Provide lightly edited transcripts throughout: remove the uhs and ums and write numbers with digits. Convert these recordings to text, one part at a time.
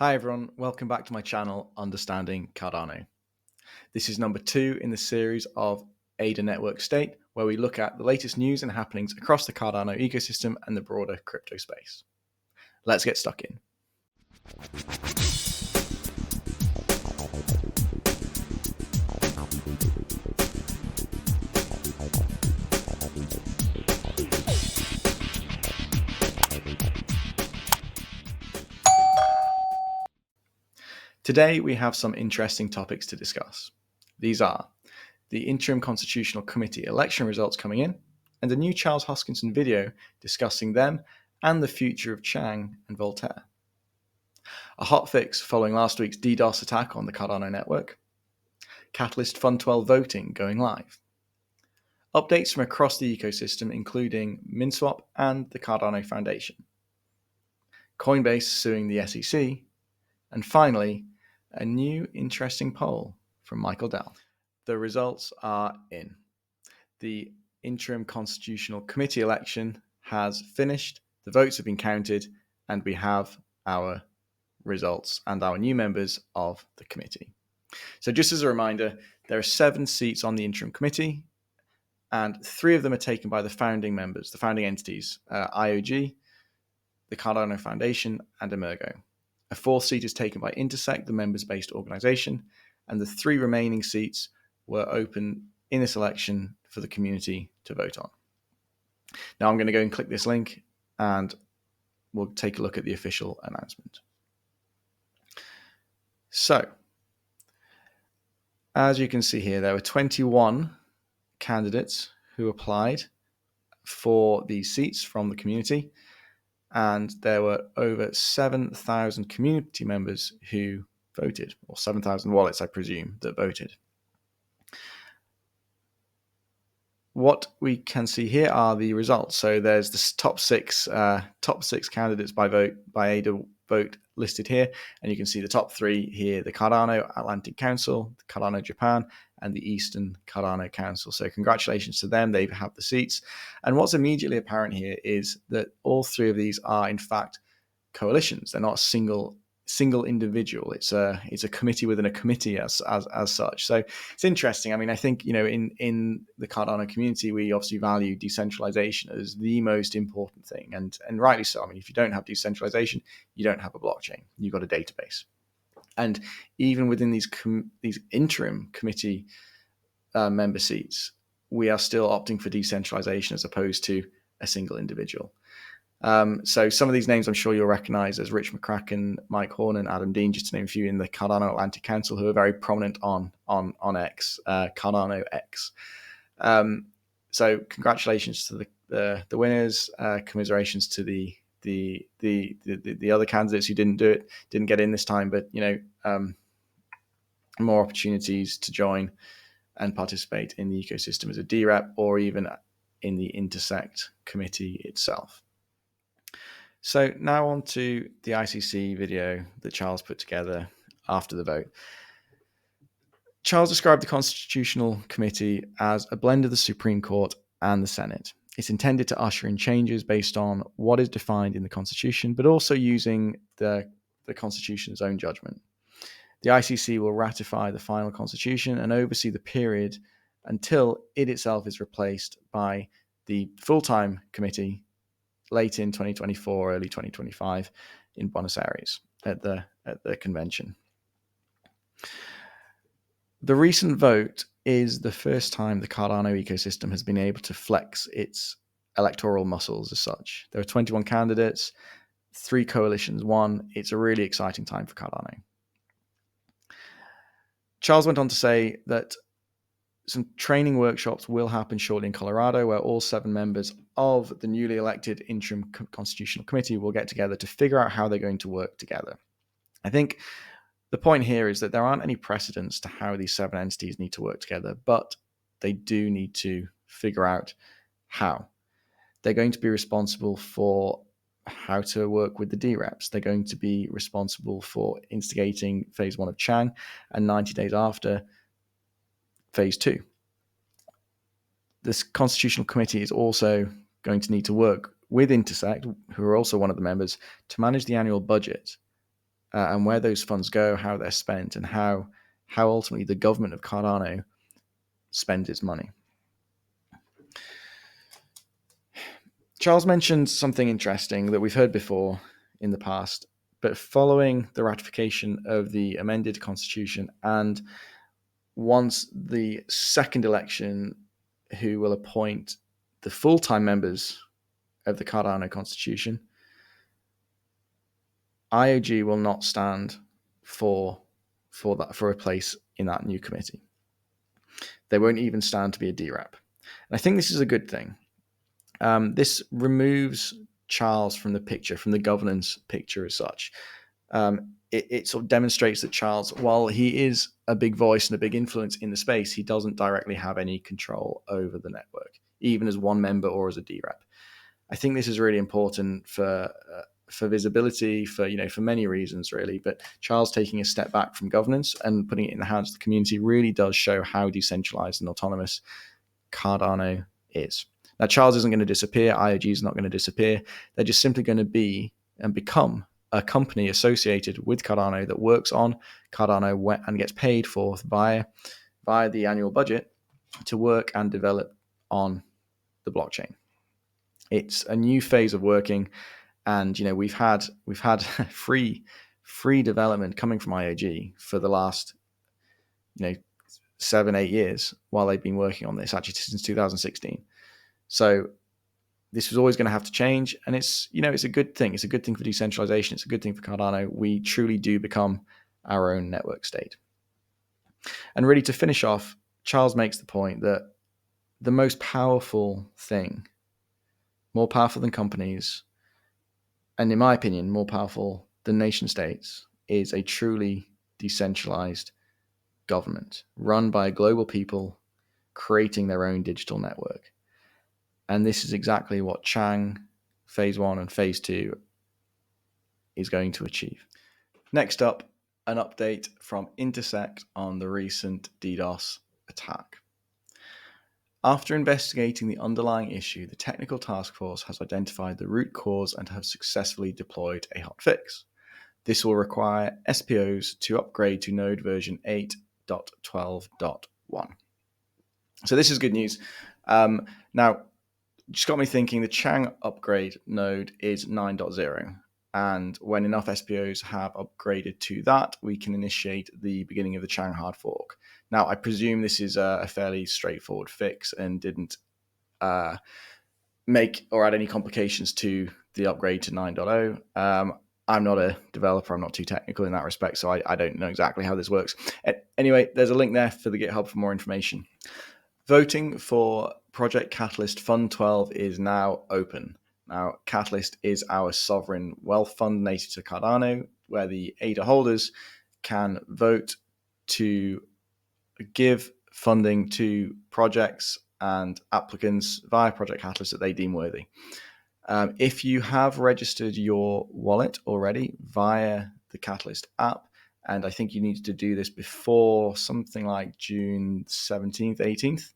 Hi everyone, welcome back to my channel, Understanding Cardano. This is number 2 in the series of ADA Network State, where we look at the latest news and happenings across the Cardano ecosystem and the broader crypto space. Let's get stuck in. Today we have some interesting topics to discuss. These are the Interim Constitutional Committee election results coming in, and a new Charles Hoskinson video discussing them and the future of Chang and Voltaire. A hotfix following last week's DDoS attack on the Cardano network. Catalyst Fund 12 voting going live. Updates from across the ecosystem, including Minswap and the Cardano Foundation. Coinbase suing the SEC. And finally, a new interesting poll from Michael Dell. The results are in. The Interim Constitutional Committee election has finished, the votes have been counted, and we have our results and our new members of the committee. So just as a reminder, there are 7 seats on the Interim Committee, and 3 of them are taken by the founding members, the founding entities, IOG, the Cardano Foundation, and Emergo. A 4th seat is taken by Intersect, the members-based organization, and the 3 remaining seats were open in this election for the community to vote on. Now I'm going to go and click this link and we'll take a look at the official announcement. So, as you can see here, there were 21 candidates who applied for these seats from the community, and there were over 7,000 community members who voted, or 7,000 wallets, I presume, that voted. What we can see here are the results. So there's the top six candidates by ADA vote listed here, and you can see the top 3 here: the Cardano Atlantic Council, the Cardano Japan, and the Eastern Cardano Council. So congratulations to them, they have the seats. And what's immediately apparent here is that all 3 of these are in fact coalitions. They're not single individual. It's a committee within a committee as such. So it's interesting. I mean, I think, in the Cardano community, we obviously value decentralization as the most important thing, and rightly so. I mean, if you don't have decentralization, you don't have a blockchain. You've got a database. And even within these interim committee member seats, we are still opting for decentralization as opposed to a single individual. So some of these names I'm sure you'll recognize as Rich McCracken, Mike Horn, and Adam Dean, just to name a few, in the Cardano Atlantic Council, who are very prominent on X, Cardano X. So congratulations to the winners. Commiserations to the other candidates who didn't get in this time, but more opportunities to join and participate in the ecosystem as a DREP, or even in the Intersect committee itself. So now on to the ICC video that Charles put together after the vote. Charles described the Constitutional Committee as a blend of the Supreme Court and the Senate. It's intended to usher in changes based on what is defined in the Constitution, but also using the Constitution's own judgment. The ICC will ratify the final Constitution and oversee the period until it itself is replaced by the full-time committee late in 2024, early 2025 in Buenos Aires at the convention. The recent vote is the first time the Cardano ecosystem has been able to flex its electoral muscles as such. There are 21 candidates, 3 coalitions won. It's a really exciting time for Cardano. Charles went on to say that some training workshops will happen shortly in Colorado, where all 7 members of the newly elected Interim Constitutional Committee will get together to figure out how they're going to work together. I think the point here is that there aren't any precedents to how these 7 entities need to work together, but they do need to figure out how. They're going to be responsible for how to work with the DREPs. They're going to be responsible for instigating phase 1 of Chang, and 90 days after, phase 2. This Constitutional Committee is also going to need to work with Intersect, who are also one of the members, to manage the annual budget and where those funds go, how they're spent, and how ultimately the government of Cardano spends its money. Charles mentioned something interesting that we've heard before in the past, but following the ratification of the amended constitution and once the second election, who will appoint the full-time members of the Cardano constitution, IOG will not stand for a place in that new committee. They won't even stand to be a DREP. And I think this is a good thing. This removes Charles from the picture, from the governance picture as such. It sort of demonstrates that Charles, while he is a big voice and a big influence in the space, he doesn't directly have any control over the network, even as one member or as a DREP. I think this is really important for visibility, for many reasons, really. But Charles taking a step back from governance and putting it in the hands of the community really does show how decentralized and autonomous Cardano is. Now, Charles isn't going to disappear. IOG is not going to disappear. They're just simply going to be and become a company associated with Cardano that works on Cardano and gets paid for via the annual budget to work and develop on the blockchain. It's a new phase of working, and we've had free development coming from IOG for the last 7-8 years while they've been working on this, actually since 2016. So this was always going to have to change, and it's a good thing. It's a good thing for decentralization. It's a good thing for Cardano. We truly do become our own network state. And really, to finish off, Charles makes the point that the most powerful thing, more powerful than companies, and in my opinion, more powerful than nation states, is a truly decentralized government run by global people creating their own digital network. And this is exactly what Chang, Phase 1 and Phase 2 is going to achieve. Next up, an update from Intersect on the recent DDoS attack. After investigating the underlying issue, the technical task force has identified the root cause and have successfully deployed a hotfix. This will require SPOs to upgrade to node version 8.12.1. So this is good news. Now, just got me thinking, the Chang upgrade node is 9.0. And when enough SPOs have upgraded to that, we can initiate the beginning of the Chang hard fork. Now, I presume this is a fairly straightforward fix and didn't make or add any complications to the upgrade to 9.0. I'm not a developer. I'm not too technical in that respect, so I don't know exactly how this works. Anyway, there's a link there for the GitHub for more information. Voting for Project Catalyst Fund 12 is now open. Now, Catalyst is our sovereign wealth fund native to Cardano, where the ADA holders can vote to give funding to projects and applicants via Project Catalyst that they deem worthy. If you have registered your wallet already via the Catalyst app, and I think you need to do this before something like June 17th, 18th,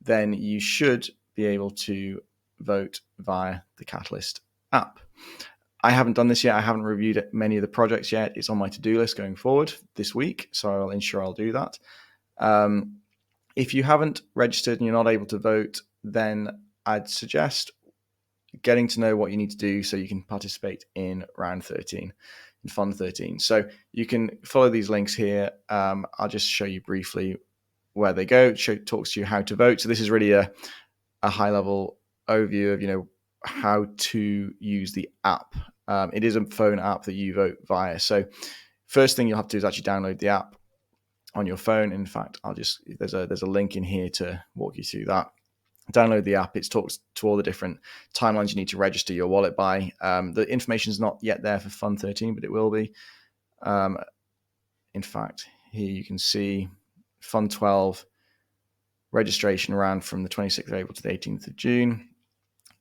then you should be able to vote via the Catalyst app. I haven't done this yet. I haven't reviewed many of the projects yet. It's on my to-do list going forward this week, so I'll ensure I'll do that. If you haven't registered and you're not able to vote, then I'd suggest getting to know what you need to do so you can participate in round 13, in Fund 13. So you can follow these links here. I'll just show you briefly where they go. It talks to you how to vote. So this is really a high-level overview of how to use the app. It is a phone app that you vote via. So first thing you'll have to do is actually download the app on your phone. In fact, there's a link in here to walk you through that. Download the app. It talks to all the different timelines you need to register your wallet by. The information is not yet there for Fund 13, but it will be. In fact, here you can see Fund 12 registration ran from the 26th of April to the 18th of June.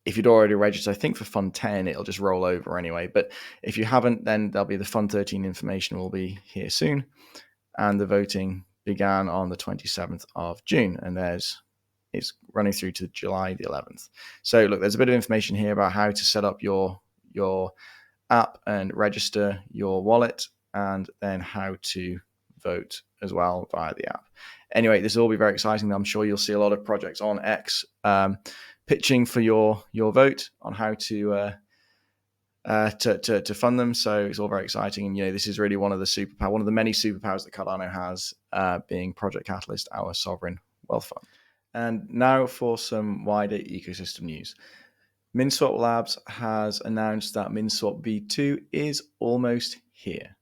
If you'd already registered, I think for Fund 10, it'll just roll over anyway. But if you haven't, then there'll be the Fund 13 information will be here soon. And the voting began on the 27th of June. And it's running through to July the 11th. So look, there's a bit of information here about how to set up your app and register your wallet. and then how to vote as well via the app. Anyway, this will all be very exciting. I'm sure you'll see a lot of projects on X pitching for your vote on how to fund them. So it's all very exciting. And this is really one of the many superpowers that Cardano has, being Project Catalyst, our sovereign wealth fund. And now for some wider ecosystem news. Minswap Labs has announced that Minswap V2 is almost here.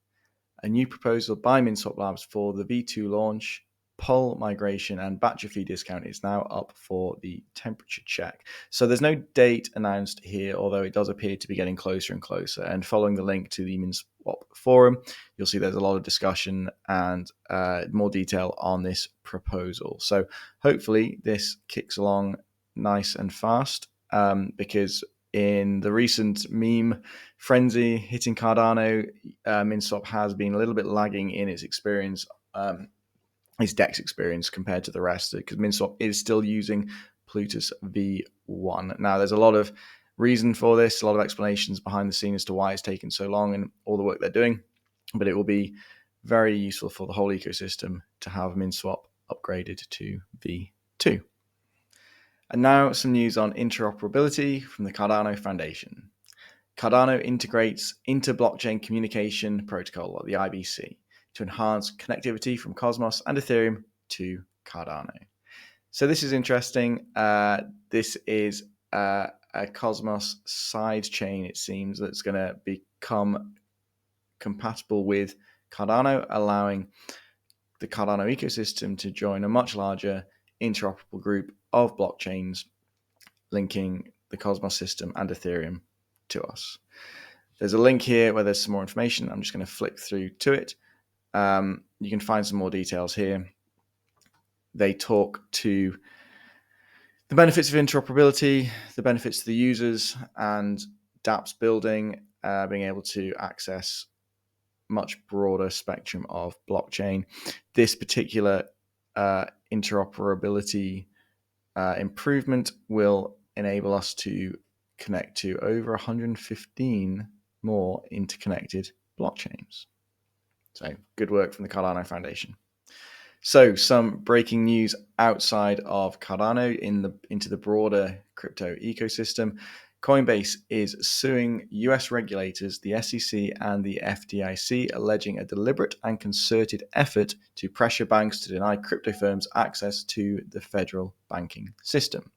A new proposal by Minswap Labs for the V2 launch, poll migration, and batcher fee discount is now up for the temperature check. So there's no date announced here, although it does appear to be getting closer and closer. And following the link to the Minswap forum, you'll see there's a lot of discussion and more detail on this proposal. So hopefully this kicks along nice and fast, because in the recent meme frenzy hitting Cardano, Minswap has been a little bit lagging in its experience, its DEX experience compared to the rest, because Minswap is still using Plutus V1. Now, there's a lot of reason for this, a lot of explanations behind the scene as to why it's taken so long and all the work they're doing, but it will be very useful for the whole ecosystem to have Minswap upgraded to V2. And now some news on interoperability from the Cardano Foundation. Cardano integrates inter-blockchain communication protocol, or the IBC, to enhance connectivity from Cosmos and Ethereum to Cardano. So this is interesting. This is a Cosmos side chain, it seems, that's going to become compatible with Cardano, allowing the Cardano ecosystem to join a much larger interoperable group of blockchains linking the Cosmos system and Ethereum to us. There's a link here where there's some more information. I'm just going to flick through to it. You can find some more details here. They talk to the benefits of interoperability, the benefits to the users, and dApps building, being able to access much broader spectrum of blockchain. This particular interoperability improvement will enable us to connect to over 115 more interconnected blockchains. So good work from the Cardano Foundation. So some breaking news outside of Cardano into the broader crypto ecosystem. Coinbase is suing US regulators, the SEC and the FDIC, alleging a deliberate and concerted effort to pressure banks to deny crypto firms access to the federal banking system.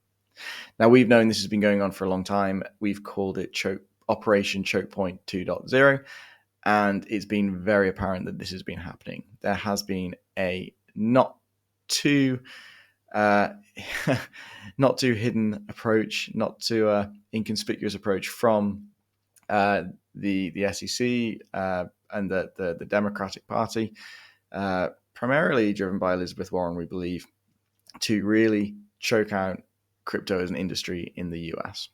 Now, we've known this has been going on for a long time. We've called it Operation Chokepoint 2.0, and it's been very apparent that this has been happening. There has been a not too hidden approach, not too inconspicuous approach from the SEC and the Democratic Party, primarily driven by Elizabeth Warren, we believe, to really choke out crypto as an industry in the US.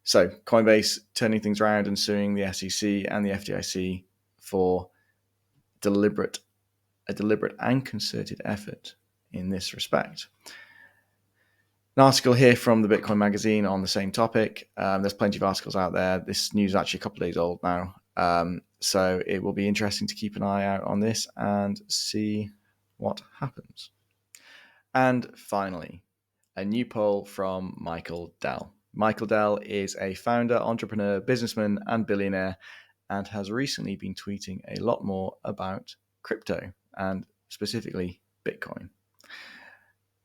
So Coinbase turning things around and suing the SEC and the FDIC for a deliberate and concerted effort in this respect. An article here from the Bitcoin magazine on the same topic. There's plenty of articles out there. This news is actually a couple of days old now. So it will be interesting to keep an eye out on this and see what happens. And finally, a new poll from Michael Dell. Michael Dell is a founder, entrepreneur, businessman, and billionaire, and has recently been tweeting a lot more about crypto and specifically Bitcoin.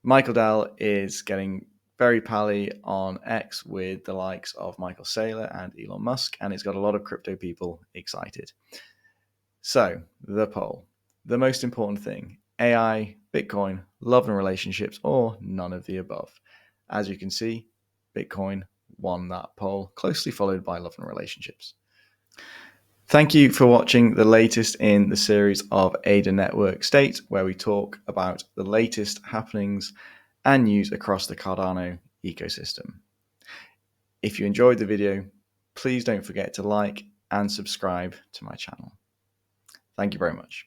Michael Dell is getting very pally on X with the likes of Michael Saylor and Elon Musk, and it's got a lot of crypto people excited. So, the poll. The most important thing: AI, Bitcoin, love and relationships, or none of the above. As you can see, Bitcoin won that poll, closely followed by love and relationships. Thank you for watching the latest in the series of Ada Network State, where we talk about the latest happenings and news across the Cardano ecosystem. If you enjoyed the video, please don't forget to like and subscribe to my channel. Thank you very much.